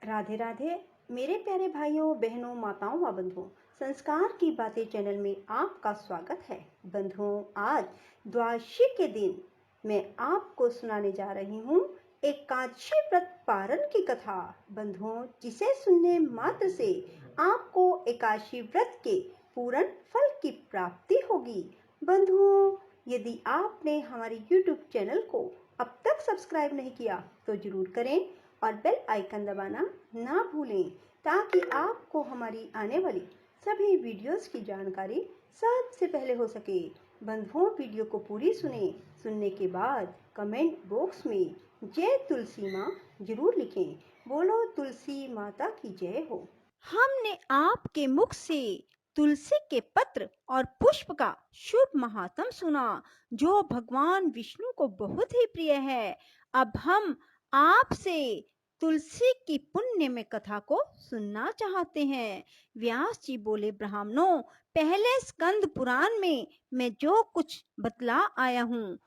राधे राधे मेरे प्यारे भाइयों बहनों माताओं व बंधुओं, संस्कार की बातें चैनल में आपका स्वागत है। बंधुओं, आज द्वादशी के दिन मैं आपको सुनाने जा रही हूँ एकादशी व्रत पारण की कथा। बंधुओं, जिसे सुनने मात्र से आपको एकादशी व्रत के पूर्ण फल की प्राप्ति होगी। बंधुओं, यदि आपने हमारे YouTube चैनल को अब तक सब्सक्राइब नहीं किया तो जरूर करें और बेल आइकन दबाना ना भूलें, ताकि आपको हमारी आने वाली सभी वीडियोस की जानकारी सबसे पहले हो सके। बंधुओं, वीडियो को पूरी सुनने के बाद कमेंट बॉक्स में जय तुलसी माँ जरूर लिखें। बोलो तुलसी माता की जय हो। हमने आपके मुख से तुलसी के पत्र और पुष्प का शुभ महात्म सुना, जो भगवान विष्णु को बहुत ही प्रिय है। अब हम आपसे तुलसी की पुण्य में कथा को सुनना चाहते हैं। व्यास जी बोले, ब्राह्मणों, पहले स्कंद पुराण में मैं जो कुछ बतला आया हूँ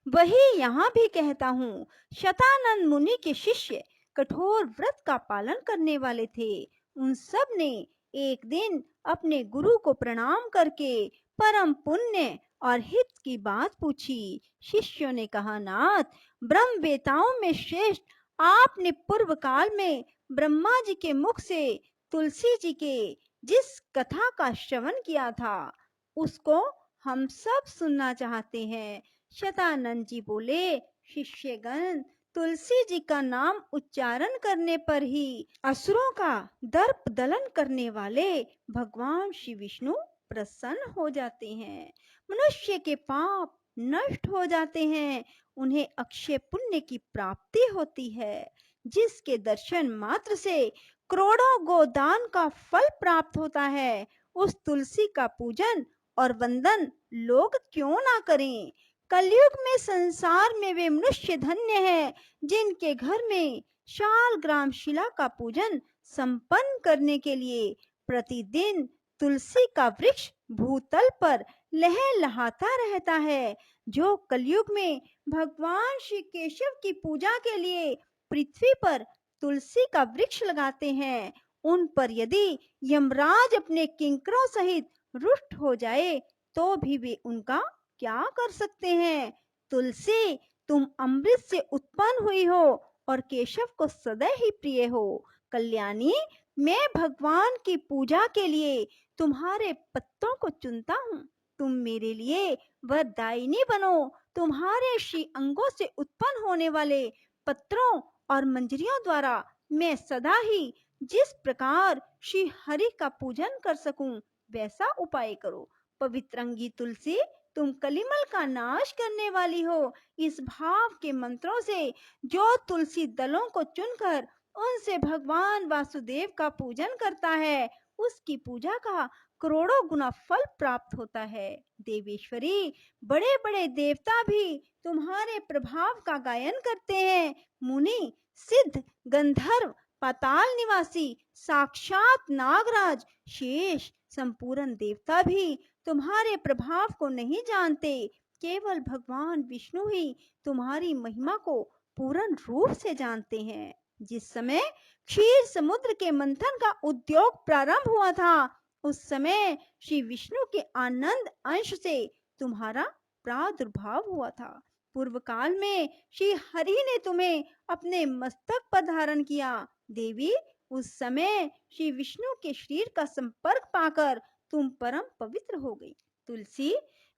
वही यहाँ भी कहता हूँ। शतानंद मुनि के शिष्य कठोर व्रत का पालन करने वाले थे। उन सब ने एक दिन अपने गुरु को प्रणाम करके परम पुण्य और हित की बात पूछी। शिष्यों ने कहा, नाथ, ब्रह्म वेताओं में श्रेष्ठ आपने पूर्व काल में ब्रह्मा जी के मुख से तुलसी जी के जिस कथा का श्रवण किया था उसको हम सब सुनना चाहते हैं। शतानंद जी बोले, शिष्यगण, तुलसी जी का नाम उच्चारण करने पर ही असुरों का दर्प दलन करने वाले भगवान श्री विष्णु प्रसन्न हो जाते हैं। मनुष्य के पाप नष्ट हो जाते हैं, उन्हें अक्षय पुण्य की प्राप्ति होती है, जिसके दर्शन मात्र से करोड़ों गोदान का फल प्राप्त होता है। उस तुलसी का पूजन और वंदन लोग क्यों ना करें। कलयुग में संसार में वे मनुष्य धन्य हैं जिनके घर में शाल ग्राम शिला का पूजन संपन्न करने के लिए प्रतिदिन तुलसी का वृक्ष भूतल पर लहलहाता रहता है। जो कलयुग में भगवान श्री केशव की पूजा के लिए पृथ्वी पर तुलसी का वृक्ष लगाते हैं, उन पर यदि यमराज अपने किंकरों सहित रुष्ट हो जाए तो भी वे उनका क्या कर सकते हैं। तुलसी, तुम अमृत से उत्पन्न हुई हो और केशव को सदैव ही प्रिय हो। कल्याणी, मैं भगवान की पूजा के लिए तुम्हारे पत्तों को चुनता हूँ। तुम मेरे लिए वरदायिनी बनो। तुम्हारे श्री अंगों से उत्पन्न होने वाले पत्रों और मंजरियों द्वारा मैं सदा ही जिस प्रकार श्री हरि का पूजन कर सकूं वैसा उपाय करो। पवित्रंगी तुलसी, तुम कलिमल का नाश करने वाली हो। इस भाव के मंत्रों से जो तुलसी दलों को चुनकर उनसे भगवान वासुदेव का पूजन करता है, उसकी पूजा का करोड़ों गुना फल प्राप्त होता है। देवेश्वरी, बड़े बड़े देवता भी तुम्हारे प्रभाव का गायन करते हैं। मुनि, सिद्ध, गंधर्व, पाताल निवासी, साक्षात नागराज, शेष, संपूर्ण देवता भी तुम्हारे प्रभाव को नहीं जानते। केवल भगवान विष्णु ही तुम्हारी महिमा को पूर्ण रूप से जानते हैं। जिस समय क्षीर समुद्र के मंथन का उद्योग प्रारंभ हुआ था, उस समय श्री विष्णु के आनंद अंश से तुम्हारा प्रादुर्भाव हुआ था। पूर्व काल में श्री हरि ने तुम्हें अपने मस्तक पर धारण किया। देवी, उस समय श्री विष्णु के शरीर का संपर्क पाकर तुम परम पवित्र हो गई। तुलसी,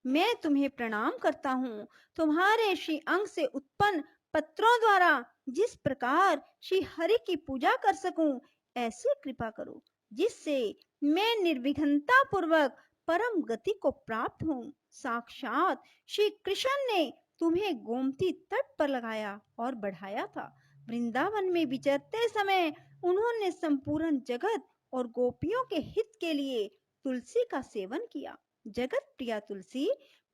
मैं तुम्हें प्रणाम करता हूँ। तुम्हारे श्री अंग से उत्पन्न पत्रों द्वारा जिस प्रकार श्री हरि की पूजा कर सकूं, ऐसी कृपा करो जिससे मैं निर्विघ्नता पूर्वक परम गति को प्राप्त हूँ। साक्षात श्री कृष्ण ने तुम्हें गोमती तट पर लगाया और बढ़ाया था। वृंदावन में विचरते समय उन्होंने संपूर्ण जगत और गोपियों के हित के लिए तुलसी का सेवन किया। जगत प्रिया तुलसी,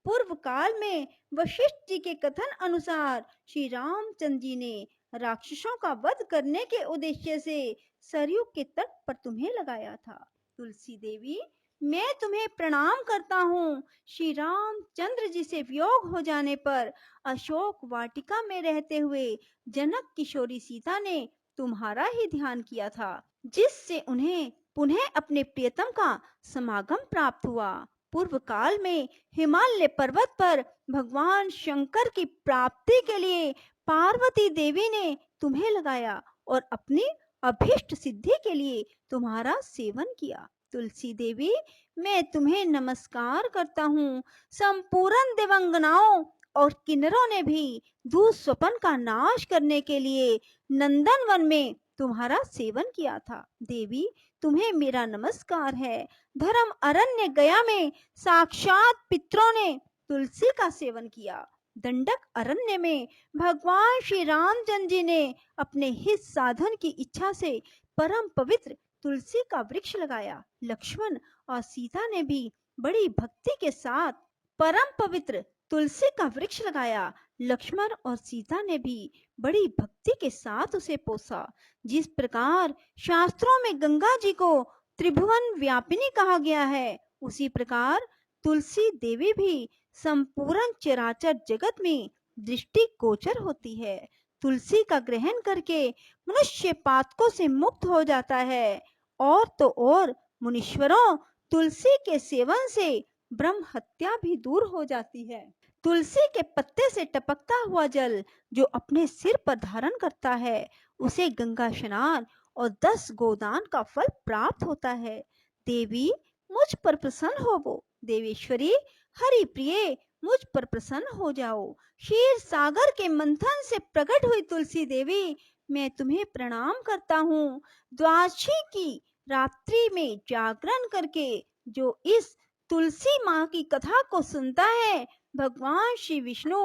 पूर्व काल में वशिष्ठ जी के कथन अनुसार श्री रामचंद्र जी ने राक्षसों का वध करने के उद्देश्य से सरयू के तट पर तुम्हें लगाया था। तुलसी देवी, मैं तुम्हें प्रणाम करता हूँ। श्री रामचंद्र जी से वियोग हो जाने पर अशोक वाटिका में रहते हुए जनक किशोरी सीता ने तुम्हारा ही ध्यान किया था, जिससे उन्हें पुनः अपने प्रियतम का समागम प्राप्त हुआ। पूर्व काल में हिमालय पर्वत पर भगवान शंकर की प्राप्ति के लिए पार्वती देवी ने तुम्हें लगाया और अपनी अभीष्ट सिद्धि के लिए तुम्हारा सेवन किया। तुलसी देवी, मैं तुम्हें नमस्कार करता हूँ। संपूर्ण देवंगनाओं और किन्नरों ने भी दुःस्वप्न का नाश करने के लिए नंदन वन में तुम्हारा सेवन किया था। देवी, तुम्हें मेरा नमस्कार है। धर्म अरण्य गया में साक्षात पितरों ने तुलसी का सेवन किया। दंडक अरण्य में भगवान श्री रामचंद्र जी ने अपने हित साधन की इच्छा से परम पवित्र तुलसी का वृक्ष लगाया। लक्ष्मण और सीता ने भी बड़ी भक्ति के साथ परम पवित्र तुलसी का वृक्ष लगाया। लक्ष्मण और सीता ने भी बड़ी भक्ति के साथ उसे पोसा। जिस प्रकार शास्त्रों में गंगा जी को त्रिभुवन व्यापिनी कहा गया है, उसी प्रकार तुलसी देवी भी संपूर्ण चराचर जगत में दृष्टि गोचर होती है। तुलसी का ग्रहण करके मनुष्य पातकों से मुक्त हो जाता है। और तो और मुनीश्वरों, तुलसी के सेवन से ब्रह्म हत्या भी दूर हो जाती है। तुलसी के पत्ते से टपकता हुआ जल जो अपने सिर पर धारण करता है, उसे गंगा स्नान और 10 गोदान का फल प्राप्त होता है। देवी, मुझ पर प्रसन्न होवो। देवेश्वरी, हरि प्रिय, मुझ पर प्रसन्न हो जाओ। क्षीर सागर के मंथन से प्रकट हुई तुलसी देवी, मैं तुम्हें प्रणाम करता हूँ। द्वादशी की रात्रि में जागरण करके जो इस तुलसी माँ की कथा को सुनता है, भगवान श्री विष्णु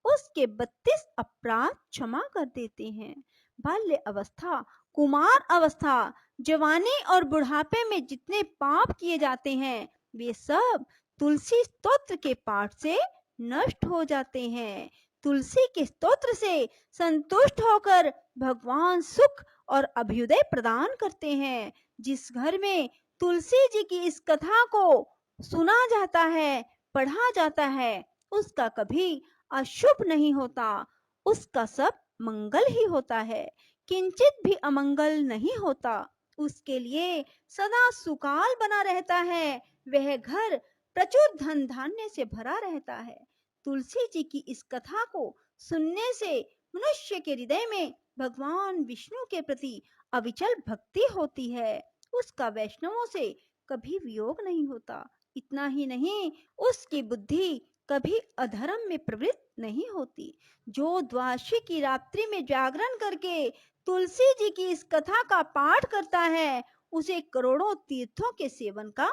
उसके 32 अपराध क्षमा कर देते हैं। बाल्य अवस्था, कुमार अवस्था, जवानी और बुढ़ापे में जितने पाप किए जाते हैं, वे सब तुलसी स्तोत्र के पाठ से नष्ट हो जाते हैं। तुलसी के स्तोत्र से संतुष्ट होकर भगवान सुख और अभ्युदय प्रदान करते हैं। जिस घर में तुलसी जी की इस कथा को सुना जाता है, पढ़ा जाता है, उसका कभी अशुभ नहीं होता, उसका सब मंगल ही होता है, किंचित भी अमंगल नहीं होता। उसके लिए सदा सुकाल बना रहता है, वह घर प्रचुर धन धान्य से भरा रहता है। तुलसी जी की इस कथा को सुनने से मनुष्य के हृदय में भगवान विष्णु के प्रति अविचल भक्ति होती है, उसका वैष्णवों से कभी वियोग नहीं होता। इतना ही नहीं, उसकी बुद्धि कभी अधर्म में प्रवृत्त नहीं होती। जो द्वादशी की रात्रि में जागरण करके तुलसी जी की इस कथा का पाठ करता है, उसे करोड़ों तीर्थों के सेवन का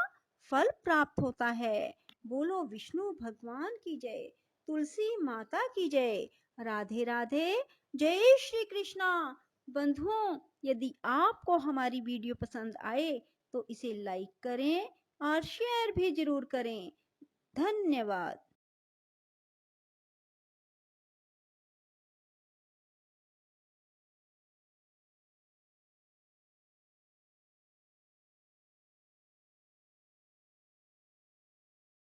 फल प्राप्त होता है। बोलो विष्णु भगवान की जय, तुलसी माता की जय। राधे राधे, जय श्री कृष्णा। बंधुओं, यदि आपको हमारी वीडियो पसंद आए तो इसे लाइक करें और शेयर भी जरूर करें। धन्यवाद।